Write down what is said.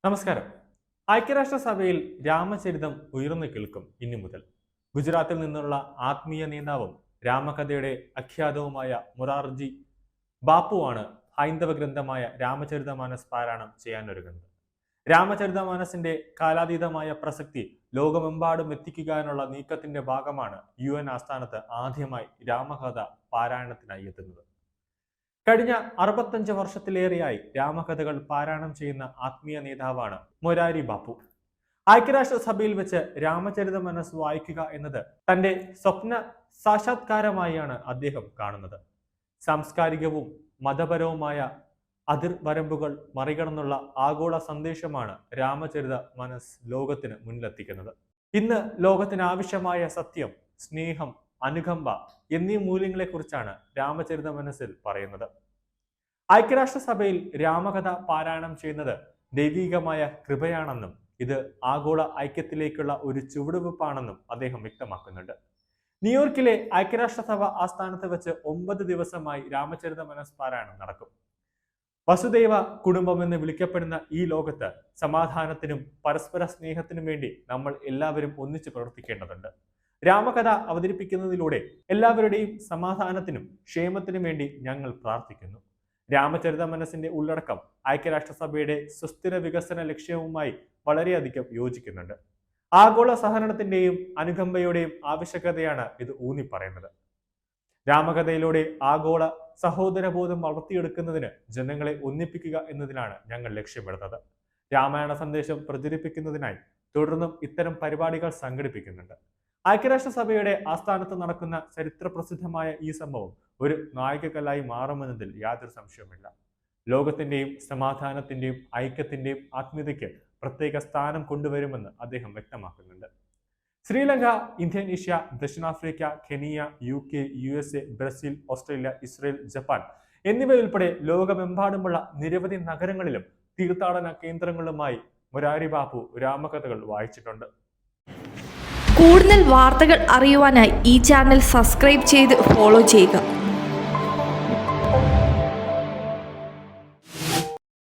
നമസ്കാരം. ഐക്യരാഷ്ട്രസഭയിൽ രാമചരിതം ഉയർന്നു കേൾക്കും ഇനി മുതൽ. ഗുജറാത്തിൽ നിന്നുള്ള ആത്മീയ നേതാവും രാമകഥയുടെ അഖ്യാതവുമായ മൊറാർജി ബാപ്പുവാണ് ഹൈന്ദവ ഗ്രന്ഥമായ രാമചരിതമാനസ് പാരായണം ചെയ്യാനൊരുങ്ങുന്നത്. രാമചരിതമാനസിന്റെ കാലാതീതമായ പ്രസക്തി ലോകമെമ്പാടും എത്തിക്കാനുള്ള നീക്കത്തിന്റെ ഭാഗമാണ് UN ആസ്ഥാനത്ത് ആദ്യമായി രാമകഥ പാരായണത്തിനായി എത്തുന്നത്. കഴിഞ്ഞ 65 വർഷത്തിലേറെയായി രാമകഥകൾ പാരായണം ചെയ്യുന്ന ആത്മീയ നേതാവാണ് മൊരാരി ബാപ്പു. ഐക്യരാഷ്ട്രസഭയിൽ വെച്ച് രാമചരിതമാനസ് വായിക്കുക എന്നത് തന്റെ സ്വപ്ന സാക്ഷാത്കാരമായാണ് അദ്ദേഹം കാണുന്നത്. സാംസ്കാരികവും മതപരവുമായ അതിർവരമ്പുകൾ മറികടന്നുള്ള ആഗോള സന്ദേശമാണ് രാമചരിതമാനസ് ലോകത്തിന് മുന്നിലെത്തിക്കുന്നത്. ഇന്ന് ലോകത്തിന് ആവശ്യമായ സത്യം, സ്നേഹം, അനുകമ്പ എന്നീ മൂല്യങ്ങളെക്കുറിച്ചാണ് രാമചരിതമാനസിൽ പറയുന്നത്. ഐക്യരാഷ്ട്രസഭയിൽ രാമകഥ പാരായണം ചെയ്യുന്നത് ദൈവികമായ കൃപയാണെന്നും ഇത് ആഗോള ഐക്യത്തിലേക്കുള്ള ഒരു ചുവടുവെപ്പാണെന്നും അദ്ദേഹം വ്യക്തമാക്കുന്നുണ്ട്. ന്യൂയോർക്കിലെ ഐക്യരാഷ്ട്രസഭ ആസ്ഥാനത്ത് വെച്ച് 9 ദിവസമായി രാമചരിതമാനസ് പാരായണം നടക്കും. വസുദൈവ കുടുംബം എന്ന് വിളിക്കപ്പെടുന്ന ഈ ലോകത്ത് സമാധാനത്തിനും പരസ്പര സ്നേഹത്തിനും വേണ്ടി നമ്മൾ എല്ലാവരും ഒന്നിച്ചു പ്രവർത്തിക്കേണ്ടതുണ്ട്. രാമകഥ അവതരിപ്പിക്കുന്നതിലൂടെ എല്ലാവരുടെയും സമാധാനത്തിനും ക്ഷേമത്തിനും വേണ്ടി ഞങ്ങൾ പ്രാർത്ഥിക്കുന്നു. രാമചരിതമാനസിന്റെ ഉള്ളടക്കം ഐക്യരാഷ്ട്രസഭയുടെ സുസ്ഥിര വികസന ലക്ഷ്യവുമായി വളരെയധികം യോജിക്കുന്നുണ്ട്. ആഗോള സഹകരണത്തിന്റെയും അനുകമ്പയുടെയും ആവശ്യകതയാണ് ഇത് ഊന്നി പറയുന്നത്. രാമകഥയിലൂടെ ആഗോള സഹോദരബോധം വളർത്തിയെടുക്കുന്നതിന് ജനങ്ങളെ ഒന്നിപ്പിക്കുക എന്നതിലാണ് ഞങ്ങൾ ലക്ഷ്യമിടുന്നത്. രാമായണ സന്ദേശം പ്രചരിപ്പിക്കുന്നതിനായി തുടർന്നും ഇത്തരം പരിപാടികൾ സംഘടിപ്പിക്കുന്നുണ്ട്. ഐക്യരാഷ്ട്രസഭയുടെ ആസ്ഥാനത്ത് നടക്കുന്ന ചരിത്രപ്രസിദ്ധമായ ഈ സംഭവം ഒരു നാഴികക്കല്ലായി മാറുമെന്നതിൽ യാതൊരു സംശയവുമില്ല. ലോകത്തിന്റെയും സമാധാനത്തിന്റെയും ഐക്യത്തിന്റെയും ആത്മീയതയ്ക്ക് പ്രത്യേക സ്ഥാനം കൊണ്ടുവരുമെന്ന് അദ്ദേഹം വ്യക്തമാക്കുന്നുണ്ട്. ശ്രീലങ്ക, ഇന്തോനേഷ്യ, ദക്ഷിണാഫ്രിക്ക, Kenya, UK, USA, Brazil, Australia, Israel, Japan എന്നിവയുൾപ്പെടെ ലോകമെമ്പാടുമുള്ള നിരവധി നഗരങ്ങളിലും തീർത്ഥാടന കേന്ദ്രങ്ങളുമായി മൊരാരി ബാപ്പു രാമകഥകൾ വായിച്ചിട്ടുണ്ട്. കൂടുതൽ വാർത്തകൾ അറിയുവാനായി ഈ ചാനൽ സബ്സ്ക്രൈബ് ചെയ്ത് ഫോളോ ചെയ്യുക.